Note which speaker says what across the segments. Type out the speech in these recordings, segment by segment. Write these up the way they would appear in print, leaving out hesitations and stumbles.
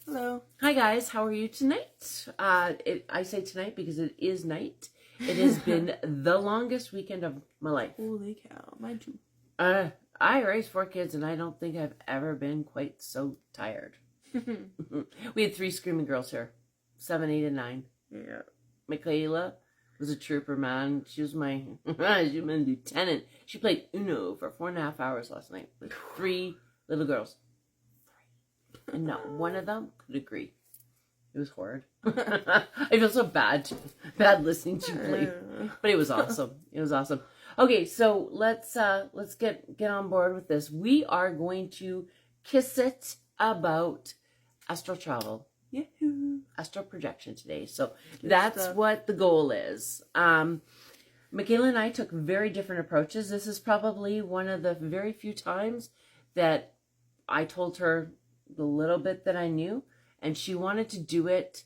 Speaker 1: Hello.
Speaker 2: Hi guys, how are you tonight? I say tonight because it is night. It has been the longest weekend of my life.
Speaker 1: Holy cow, mine too.
Speaker 2: I raised 4 kids and I don't think I've ever been quite so tired. We had 3 screaming girls here. 7, 8, and 9.
Speaker 1: Yeah.
Speaker 2: Michaela was a trooper, man. She was my lieutenant. She played Uno for 4.5 hours last night with 3 little girls. And not one of them could agree. It was horrid. I feel so bad listening to you play. But it was awesome. It was awesome. Okay, so let's get on board with this. We are going to kiss it about astral travel.
Speaker 1: Yahoo.
Speaker 2: Astral projection today. So that's what the goal is. Michaela and I took very different approaches. This is probably one of the very few times that I told her the little bit that I knew, and she wanted to do it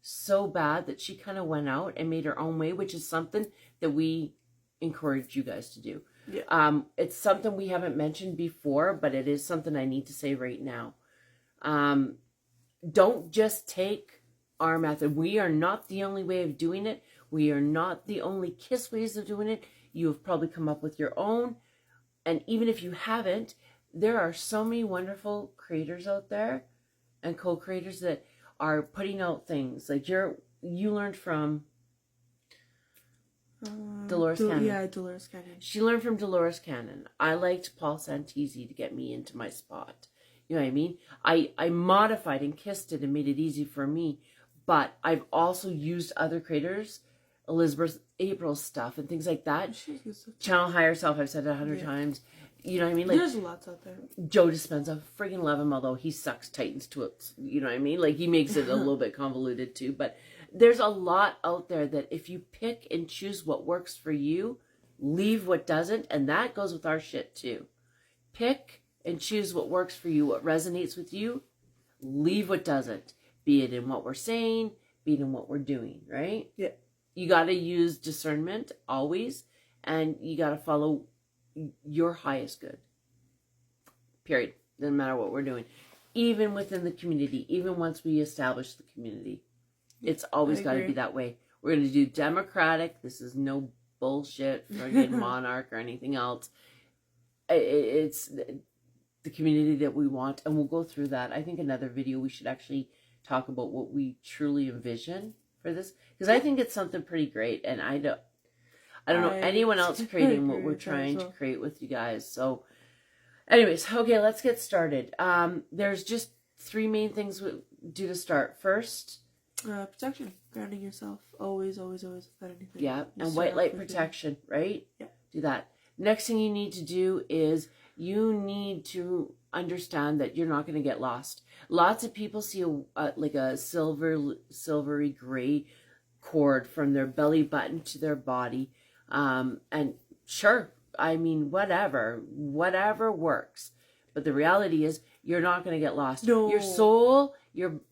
Speaker 2: so bad that she kind of went out and made her own way, which is something that we encourage you guys to do.
Speaker 1: Yeah.
Speaker 2: It's something we haven't mentioned before, but it is something I need to say right now. Don't just take our method. We are not the only way of doing it. We are not the only kiss ways of doing it. You have probably come up with your own. And even if you haven't, there are so many wonderful creators out there and co-creators that are putting out things. Like you learned from Dolores Cannon.
Speaker 1: Yeah, Dolores Cannon.
Speaker 2: She learned from Dolores Cannon. I liked Paul Santisi to get me into my spot. You know what I mean? I modified and kissed it and made it easy for me. But I've also used other creators, Elizabeth April's stuff and things like that. Channel Higher Self, I've said it 100 times. You know what I mean? Like,
Speaker 1: there's lots out there.
Speaker 2: Joe Dispenza, freaking love him, although he sucks Titans to it. You know what I mean? Like, he makes it a little bit convoluted too. But there's a lot out there that if you pick and choose what works for you, leave what doesn't. And that goes with our shit too. Pick and choose what works for you, what resonates with you. Leave what doesn't. Be it in what we're saying, be it in what we're doing, right?
Speaker 1: Yeah.
Speaker 2: You got to use discernment always. And you got to follow your highest good. Period. Doesn't matter what we're doing. Even within the community, even once we establish the community, it's always got to be that way. We're going to do democratic. This is no bullshit friggin' monarch or anything else. It's the community that we want, and we'll go through that. I think another video we should actually talk about what we truly envision for this, because I think it's something pretty great, and I don't know anyone else creating what we're trying to create with you guys. So anyways, okay, let's get started. There's just 3 main things we do to start. First,
Speaker 1: protection, grounding yourself, always without anything.
Speaker 2: Yeah, and white light protection, right?
Speaker 1: Yeah.
Speaker 2: Do that. Next thing you need to do is you need to understand that you're not going to get lost. Lots of people see like a silvery gray cord from their belly button to their body. And sure, I mean, whatever works. But the reality is you're not going to get lost.
Speaker 1: No.
Speaker 2: Your soul,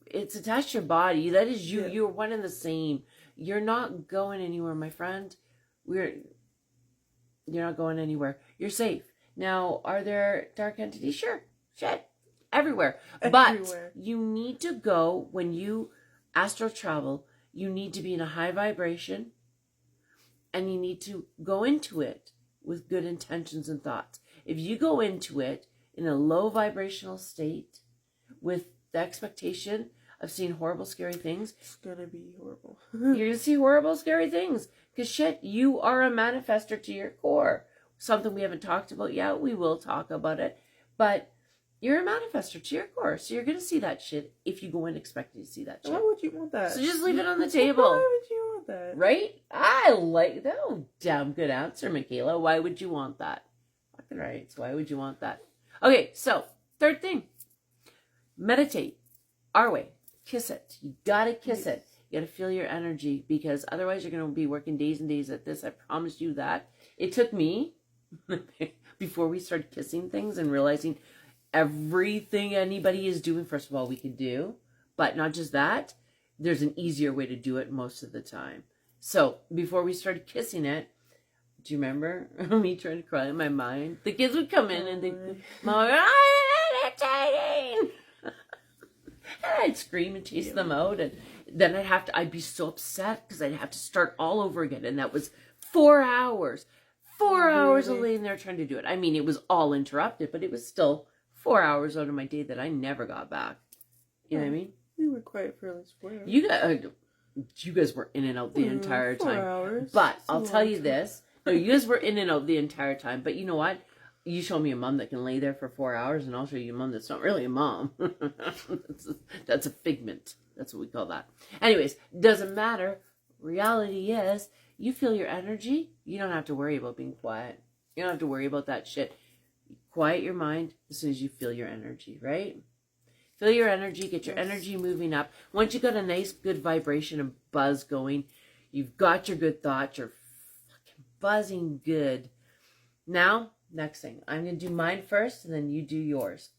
Speaker 2: it's attached to your body. That is you. Yeah. You're one and the same. You're not going anywhere, my friend. You're not going anywhere. You're safe. Now, are there dark entities? Sure. Shit. Everywhere. But you need to go, when you astral travel, you need to be in a high vibration. And you need to go into it with good intentions and thoughts. If you go into it in a low vibrational state with the expectation of seeing horrible, scary things,
Speaker 1: it's gonna be horrible.
Speaker 2: You're gonna see horrible, scary things. Because shit, you are a manifester to your core. Something we haven't talked about yet. We will talk about it. But you're a manifester to your core. So you're gonna see that shit if you go in expecting to see that shit.
Speaker 1: Why would you want that?
Speaker 2: So just leave it on the table.
Speaker 1: Why would you want that?
Speaker 2: Right? I like that. Oh, damn good answer, Michaela. Why would you want that? Fucking right. So why would you want that? Okay, so 3rd thing. Meditate. Our way. Kiss it. You gotta kiss it. You gotta feel your energy, because otherwise you're gonna be working days and days at this. I promise you that. It took me before we started kissing things and realizing everything anybody is doing, first of all, we could do. But not just that. There's an easier way to do it most of the time. So before we started kissing it, do you remember me trying to cry in my mind? The kids would come in and they'd, Mom, I'm meditating. And I'd scream and chase them out. And then I'd be so upset because I'd have to start all over again. And that was 4 hours. 4 hours of laying there trying to do it. I mean, it was all interrupted, but it was still 4 hours out of my day that I never got back. You know what I mean?
Speaker 1: We were quiet for at least 4 hours.
Speaker 2: You guys were in and out the entire time.
Speaker 1: 4 hours.
Speaker 2: But I'll tell you this. No, you guys were in and out the entire time. But you know what? You show me a mom that can lay there for 4 hours, and I'll show you a mom that's not really a mom. That's a figment. That's what we call that. Anyways, doesn't matter. Reality is, you feel your energy, you don't have to worry about being quiet. You don't have to worry about that shit. Quiet your mind as soon as you feel your energy, right? Feel your energy, get your energy moving up. Once you got a nice, good vibration and buzz going, you've got your good thoughts, you're fucking buzzing good. Now, next thing, I'm going to do mine first, and then you do yours.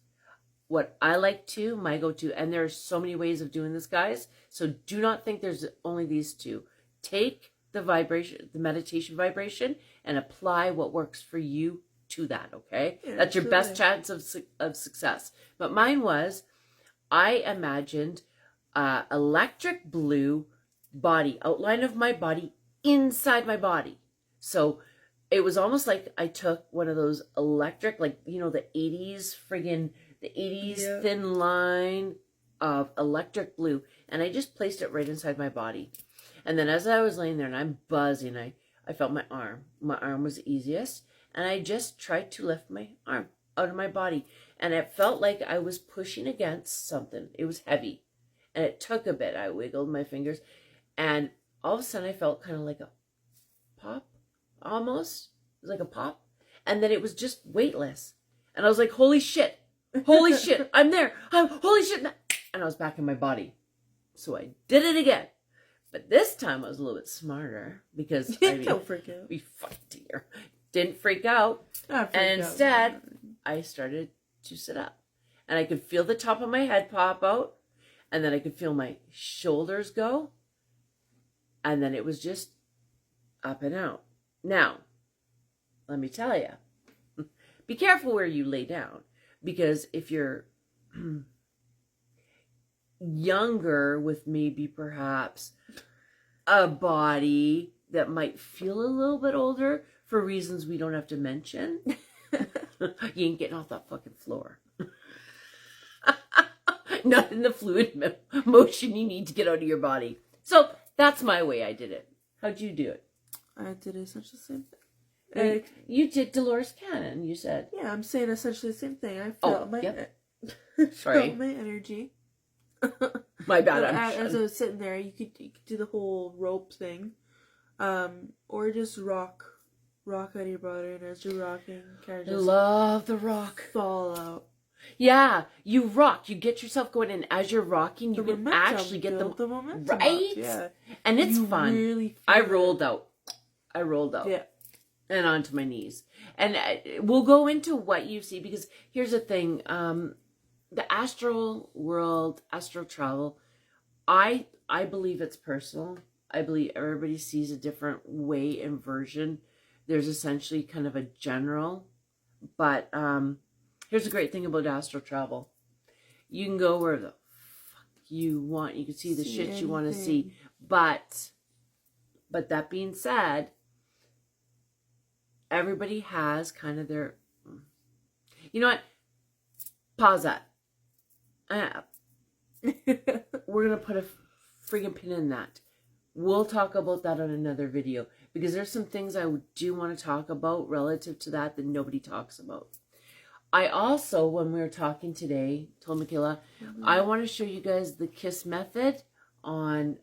Speaker 2: What I like to, my go-to, and there's so many ways of doing this, guys, so do not think there's only these two. Take the vibration, the meditation vibration, and apply what works for you to that, okay? Yeah, that's your best chance of success. But mine was, I imagined electric blue body, outline of my body inside my body. So it was almost like I took one of those electric, like, you know, the 80s thin line of electric blue. And I just placed it right inside my body. And then as I was laying there and I'm buzzing, I felt my arm. My arm was the easiest. And I just tried to lift my arm out of my body. And it felt like I was pushing against something. It was heavy. And it took a bit. I wiggled my fingers. And all of a sudden I felt kind of like a pop, almost. It was like a pop. And then it was just weightless. And I was like, holy shit. Holy shit. I'm there. Holy shit. And I was back in my body. So I did it again. But this time I was a little bit smarter. Because
Speaker 1: don't freak out.
Speaker 2: We fucked here. Didn't freak out. And instead, I started to sit up. And I could feel the top of my head pop out. And then I could feel my shoulders go. And then it was just up and out. Now, let me tell you. Be careful where you lay down. Because if you're younger with maybe perhaps a body that might feel a little bit older for reasons we don't have to mention, you ain't getting off that fucking floor. Not in the fluid motion you need to get out of your body. So that's my way I did it. How'd you do it?
Speaker 1: I did essentially the same thing.
Speaker 2: You did Dolores Cannon, you said.
Speaker 1: Yeah, I'm saying essentially the same thing. I felt
Speaker 2: Sorry.
Speaker 1: my energy.
Speaker 2: My bad.
Speaker 1: As I was sitting there, you could do the whole rope thing, or just rock out of your body, and as you're rocking, kind of just
Speaker 2: love the rock.
Speaker 1: Fall out.
Speaker 2: Yeah, you rock. You get yourself going, and as you're rocking, you can actually get the
Speaker 1: momentum
Speaker 2: right.
Speaker 1: Up, yeah,
Speaker 2: and it's fun.
Speaker 1: Really
Speaker 2: I rolled out.
Speaker 1: Yeah.
Speaker 2: And onto my knees. And we'll go into what you see, because here's the thing. The astral world, astral travel, I believe it's personal. I believe everybody sees a different way and version. There's essentially kind of a general. But here's the great thing about astral travel. You can go where the fuck you want. You can see the shit you want to see. But that being said, everybody has kind of their... You know what? Pause that. We're going to put a friggin' pin in that. We'll talk about that on another video. Because there's some things I do want to talk about relative to that nobody talks about. I also, when we were talking today, told Michaela, I want to show you guys the KISS method on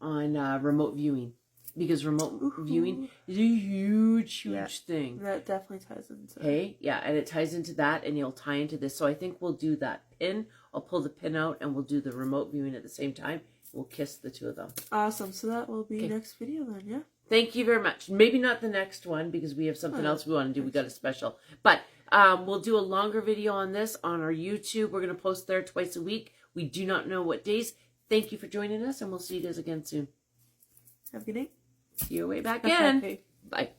Speaker 2: remote viewing. Because remote viewing is a huge thing.
Speaker 1: That definitely ties into it.
Speaker 2: Hey, yeah, and it ties into that, and it'll tie into this. So I think we'll do that pin. I'll pull the pin out, and we'll do the remote viewing at the same time. We'll kiss the two of them.
Speaker 1: Awesome. So that will be next video then, yeah?
Speaker 2: Thank you very much. Maybe not the next one, because we have something else we want to do. We got a special. But we'll do a longer video on this on our YouTube. We're going to post there twice a week. We do not know what days. Thank you for joining us, and we'll see you guys again soon.
Speaker 1: Have a good day.
Speaker 2: See you way back in. Bye.